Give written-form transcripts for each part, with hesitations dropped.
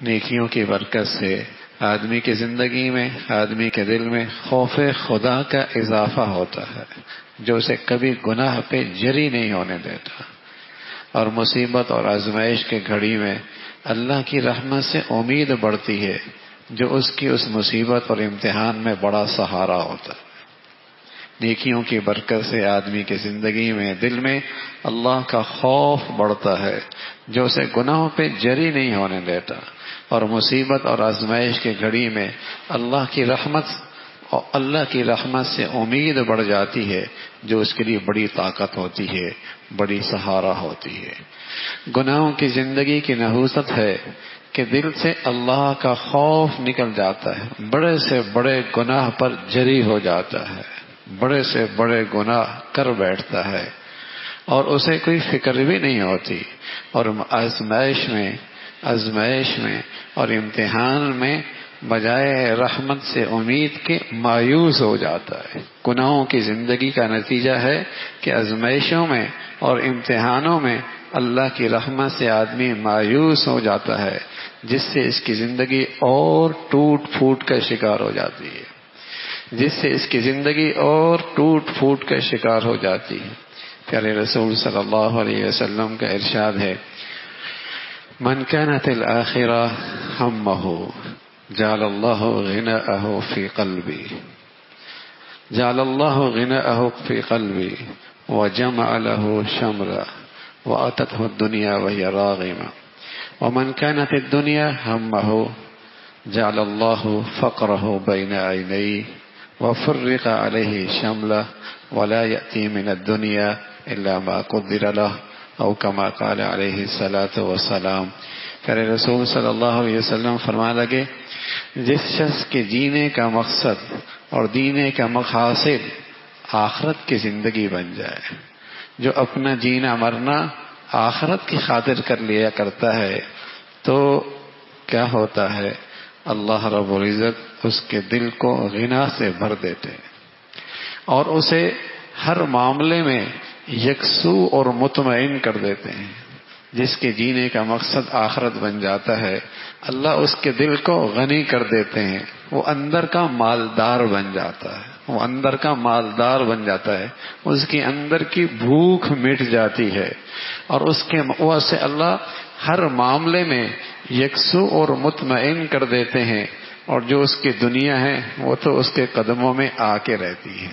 نیکیوں کی برکت سے آدمی کی زندگی میں، آدمی کے دل میں خوف خدا کا اضافہ ہوتا ہے، جو اسے کبھی گناہ پہ جری نہیں ہونے دیتا، اور مصیبت اور آزمائش کے گھڑی میں اللہ کی رحمت سے امید بڑھتی ہے، جو اس کی اس مصیبت اور امتحان میں بڑا سہارا ہوتا ہے۔ نیکیوں کی برکت سے آدمی کی زندگی میں، دل میں اللہ کا خوف بڑھتا ہے، جو اسے گناہوں پہ جری نہیں ہونے دیتا، اور مصیبت اور آزمائش کے گھڑی میں اللہ کی رحمت سے امید بڑھ جاتی ہے، جو اس کے لیے بڑی طاقت ہوتی ہے، بڑی سہارا ہوتی ہے۔ گناہوں کی زندگی کی نحوست ہے کہ دل سے اللہ کا خوف نکل جاتا ہے، بڑے سے بڑے گناہ پر جری ہو جاتا ہے، بڑے سے بڑے گناہ کر بیٹھتا ہے، اور اسے کوئی فکر بھی نہیں ہوتی، اور آزمائش میں اور امتحان میں بجائے رحمت سے امید کے مایوس ہو جاتا ہے۔ گناہوں کی زندگی کا نتیجہ ہے کہ آزمائشوں میں اور امتحانوں میں اللہ کی رحمت سے آدمی مایوس ہو جاتا ہے، جس سے اس کی زندگی اور ٹوٹ پھوٹ کا شکار ہو جاتی ہے، کا شکار ہو جاتی ہے۔ پیارے رسول صلی اللہ علیہ وسلم کا ارشاد ہے، من كانت الآخرة همه جعل الله غناءه في قلبي وجمع له شمرا وأتته الدنيا وهي راغمة، ومن كانت الدنيا همه جعل الله فقره بين عينيه وفرق عليه شمله ولا يأتي من الدنيا إلا ما قدر له، او کما قال علیہ الصلاۃ والسلام۔ پیارے رسول صلی اللہ علیہ وسلم فرما لگے، جس شخص کے جینے کا مقصد اور دینے کا مقاصد آخرت کی زندگی بن جائے، جو اپنا جینا مرنا آخرت کی خاطر کر لیا کرتا ہے، تو کیا ہوتا ہے؟ اللہ رب العزت اس کے دل کو غنا سے بھر دیتے ہیں، اور اسے ہر معاملے میں یکسو اور مطمئن کر دیتے ہیں۔ جس کے جینے کا مقصد آخرت بن جاتا ہے، اللہ اس کے دل کو غنی کر دیتے ہیں، وہ اندر کا مالدار بن جاتا ہے، اس کے اندر کی بھوک مٹ جاتی ہے، اور اس کے سے اللہ ہر معاملے میں یکسو اور مطمئن کر دیتے ہیں، اور جو اس کی دنیا ہے وہ تو اس کے قدموں میں آ کے رہتی ہے،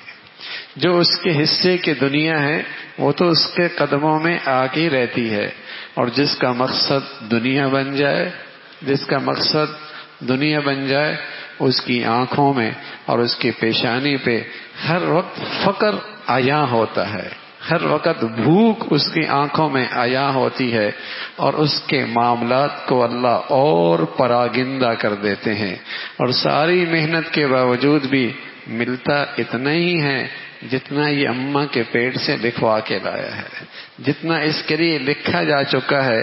جو اس کے حصے کی دنیا ہے وہ تو اس کے قدموں میں آ کے رہتی ہے، اور جس کا مقصد دنیا بن جائے اس کی آنکھوں میں اور اس کی پیشانی پہ ہر وقت فقر عیاں ہوتا ہے، ہر وقت بھوک اس کی آنکھوں میں عیاں ہوتی ہے، اور اس کے معاملات کو اللہ اور پراگندہ کر دیتے ہیں، اور ساری محنت کے باوجود بھی ملتا اتنا ہی ہے جتنا یہ اماں کے پیٹ سے لکھوا کے لایا ہے، جتنا اس کے لیے لکھا جا چکا ہے،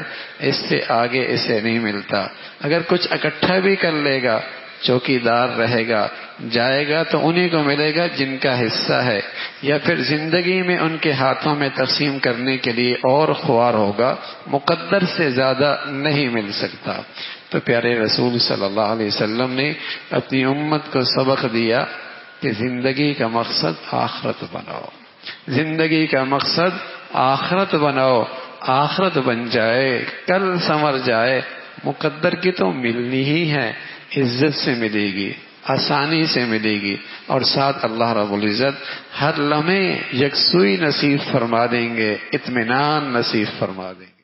اس سے آگے اسے نہیں ملتا۔ اگر کچھ اکٹھا بھی کر لے گا، چوکیدار رہے گا، جائے گا تو انہی کو ملے گا جن کا حصہ ہے، یا پھر زندگی میں ان کے ہاتھوں میں تقسیم کرنے کے لیے اور خوار ہوگا، مقدر سے زیادہ نہیں مل سکتا۔ تو پیارے رسول صلی اللہ علیہ وسلم نے اپنی امت کو سبق دیا کہ زندگی کا مقصد آخرت بناؤ، زندگی کا مقصد آخرت بناؤ، آخرت بن جائے، کل سنور جائے، مقدر کی تو ملنی ہی ہے، عزت سے ملے گی، آسانی سے ملے گی، اور ساتھ اللہ رب العزت ہر لمحے یکسوئی نصیب فرما دیں گے، اطمینان نصیب فرما دیں گے۔